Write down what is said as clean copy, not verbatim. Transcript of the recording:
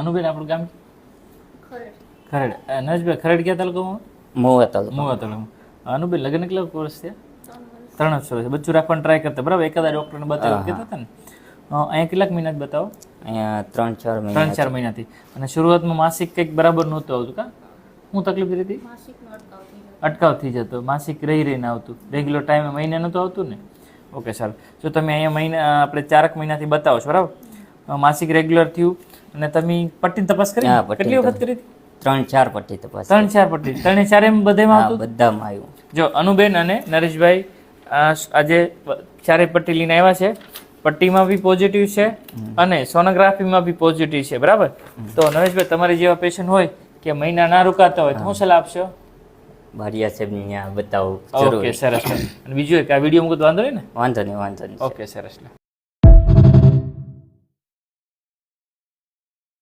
અનુબેન આપણું ગામ ખરડ. નરેશભાઈ ખરડ ક્યાં તાલુકામાં? મોવા તાલુકો. મોવા તાલુકામાં. અનુબેન લગ્ન કેટલા વર્ષ થયા? 3 વર્ષ. બચ્ચું રાખવાનું ટ્રાય કરતા બરાબર? એકાદા ડૉક્ટરને બતાવ્યું કહેતા હતા ને? અહીંયા કેટલાક મહિના જ બતાવો? અહીંયા 3-4 મહિના. 3-4 મહિનાથી. અને શરૂઆતમાં માસિક કંઈક બરાબર નહોતું આવતું કા? શું તકલીફ રહેતી? અટકાવ થઈ જતો. માસિક રહીને આવતું. રેગ્યુલર ટાઈમે મહિને નહોતું આવતું ને? ઓકે સારું. જો તમે અહીંયા આપણે 4 મહિનાથી બતાવો છો બરાબર? માસિક રેગ્યુલર થયું અને તમે પટ્ટીની તપાસ કરી? કેટલી વખત કરી હતી? 3-4 પટ્ટી તપાસ. 3-4 પટ્ટી. 3-4 એમ બધામાં આવતું? બધામાં આવ્યું. જો અનુબેન અને નરેશભાઈ આજે 4 પટ્ટી લઈને આવ્યા છે. પટ્ટીમાં બી પોઝિટિવ છે અને સોનોગ્રાફીમાં બી પોઝિટિવ છે બરાબર? તો નરેશભાઈ તમારી જેવા પેશન્ટ હોય કે મહિના ના રોકાતા હોય તો શું સલાહ આપશો? બારિયા સાહેબને ત્યાં બતાવું. ઓકે સરસ. અને બીજું એક આ વિડીયો મૂકતો વાંધો નહીં ને? વાંધો નહીં. ઓકે સરસ.